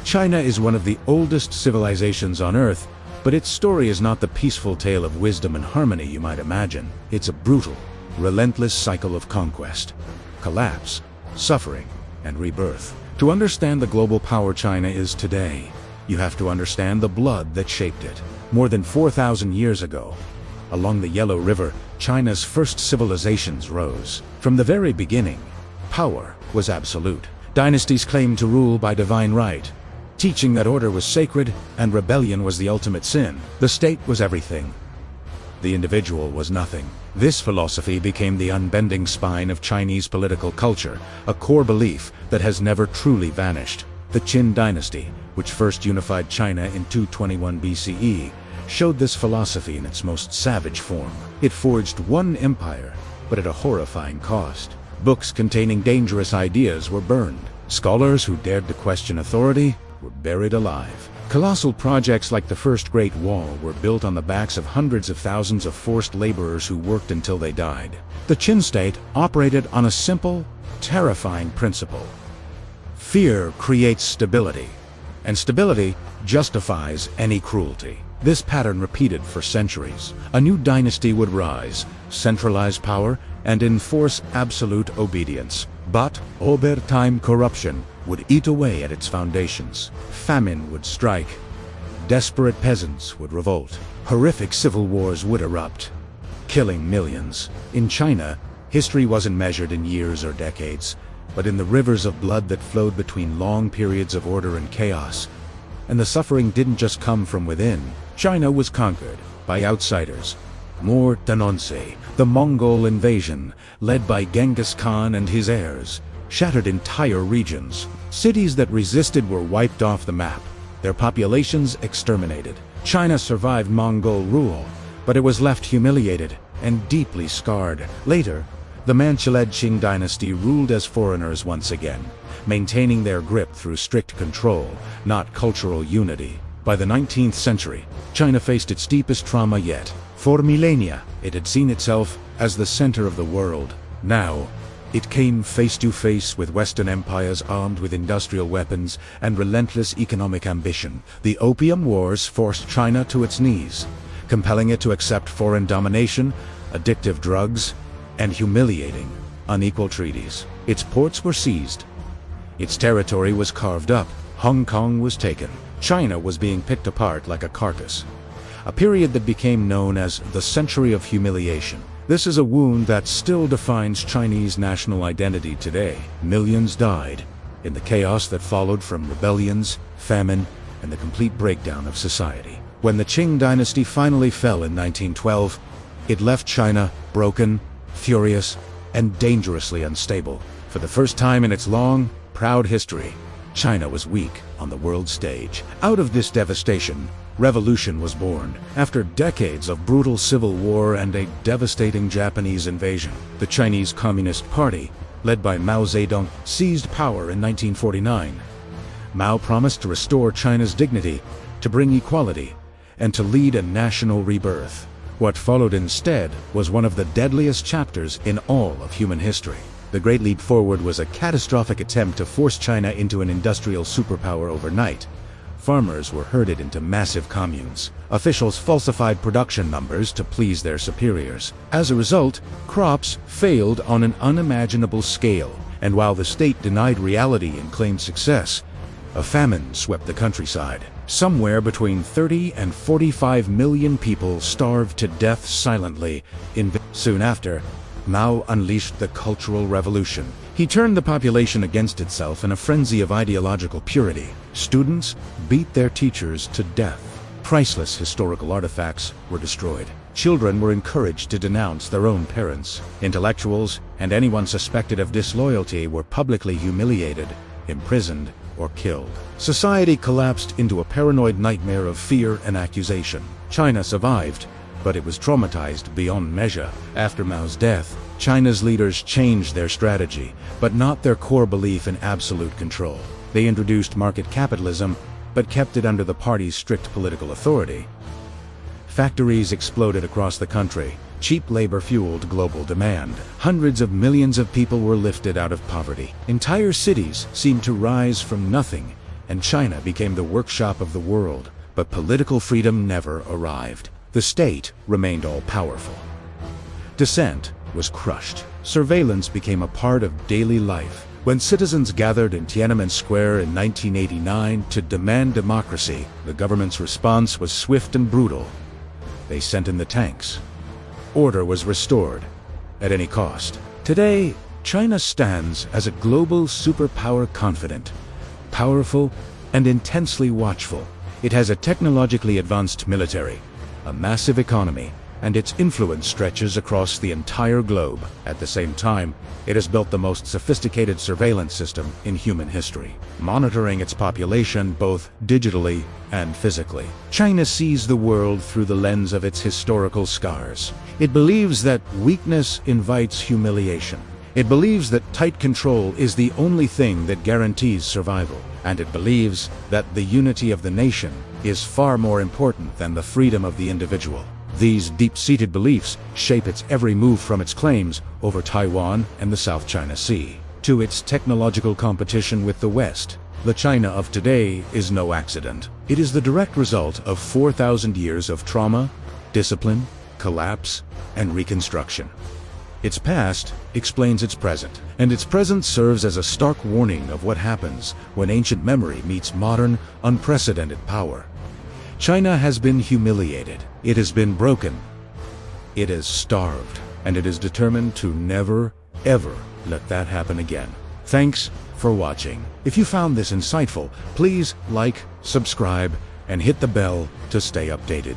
China is one of the oldest civilizations on Earth, but its story is not the peaceful tale of wisdom and harmony you might imagine. It's a brutal, relentless cycle of conquest, collapse, suffering, and rebirth. To understand the global power China is today, you have to understand the blood that shaped it. More than 4,000 years ago, along the Yellow River, China's first civilizations rose. From the very beginning, power was absolute. Dynasties claimed to rule by divine right, teaching that order was sacred and rebellion was the ultimate sin. The state was everything. The individual was nothing. This philosophy became the unbending spine of Chinese political culture, a core belief that has never truly vanished. The Qin dynasty, which first unified China in 221 BCE, showed this philosophy in its most savage form. It forged one empire, but at a horrifying cost. Books containing dangerous ideas were burned. Scholars who dared to question authority were buried alive. Colossal projects like the First Great Wall were built on the backs of hundreds of thousands of forced laborers who worked until they died. The Qin state operated on a simple, terrifying principle. Fear creates stability, and stability justifies any cruelty. This pattern repeated for centuries. A new dynasty would rise, centralize power, and enforce absolute obedience. But over time, corruption would eat away at its foundations. Famine would strike. Desperate peasants would revolt. Horrific civil wars would erupt, killing millions. In China, history wasn't measured in years or decades, but in the rivers of blood that flowed between long periods of order and chaos. And the suffering didn't just come from within. China was conquered by outsiders. More Danonse, the Mongol invasion, led by Genghis Khan and his heirs, shattered entire regions. Cities that resisted were wiped off the map, their populations exterminated. China survived Mongol rule, but it was left humiliated and deeply scarred. Later, the Manchu-led Qing dynasty ruled as foreigners once again, maintaining their grip through strict control, not cultural unity. By the 19th century, China faced its deepest trauma yet. For millennia, it had seen itself as the center of the world. Now, it came face to face with Western empires armed with industrial weapons and relentless economic ambition. The Opium Wars forced China to its knees, compelling it to accept foreign domination, addictive drugs, and humiliating, unequal treaties. Its ports were seized. Its territory was carved up. Hong Kong was taken. China was being picked apart like a carcass. A period that became known as the Century of Humiliation. This is a wound that still defines Chinese national identity today. Millions died in the chaos that followed from rebellions, famine, and the complete breakdown of society. When the Qing dynasty finally fell in 1912, it left China broken, furious, and dangerously unstable. For the first time in its long, proud history, China was weak on the world stage. Out of this devastation, revolution was born. After decades of brutal civil war and a devastating Japanese invasion, the Chinese Communist Party, led by Mao Zedong, seized power in 1949. Mao promised to restore China's dignity, to bring equality, and to lead a national rebirth. What followed instead was one of the deadliest chapters in all of human history. The Great Leap Forward was a catastrophic attempt to force China into an industrial superpower overnight. Farmers were herded into massive communes. Officials falsified production numbers to please their superiors. As a result, crops failed on an unimaginable scale, and while the state denied reality and claimed success, a famine swept the countryside. Somewhere between 30 and 45 million people starved to death silently. Soon after, Mao unleashed the Cultural Revolution. He turned the population against itself in a frenzy of ideological purity. Students beat their teachers to death. Priceless historical artifacts were destroyed. Children were encouraged to denounce their own parents. Intellectuals and anyone suspected of disloyalty were publicly humiliated, imprisoned, or killed. Society collapsed into a paranoid nightmare of fear and accusation. China survived, but it was traumatized beyond measure. After Mao's death, China's leaders changed their strategy, but not their core belief in absolute control. They introduced market capitalism, but kept it under the party's strict political authority. Factories exploded across the country. Cheap labor fueled global demand. Hundreds of millions of people were lifted out of poverty. Entire cities seemed to rise from nothing and China became the workshop of the world, but political freedom never arrived. The state remained all-powerful. Dissent was crushed. Surveillance became a part of daily life. When citizens gathered in Tiananmen Square in 1989 to demand democracy, the government's response was swift and brutal. They sent in the tanks. Order was restored, at any cost. Today, China stands as a global superpower, confident, powerful, and intensely watchful. It has a technologically advanced military, a massive economy, and its influence stretches across the entire globe. At the same time, it has built the most sophisticated surveillance system in human history, monitoring its population both digitally and physically. China sees the world through the lens of its historical scars. It believes that weakness invites humiliation. It believes that tight control is the only thing that guarantees survival. And it believes that the unity of the nation is far more important than the freedom of the individual. These deep-seated beliefs shape its every move, from its claims over Taiwan and the South China Sea to its technological competition with the West. The China of today is no accident. It is the direct result of 4,000 years of trauma, discipline, collapse, and reconstruction. Its past explains its present, and its present serves as a stark warning of what happens when ancient memory meets modern, unprecedented power. China has been humiliated. It has been broken. It is starved, and it is determined to never, ever let that happen again. Thanks for watching. If you found this insightful, please like, subscribe, and hit the bell to stay updated.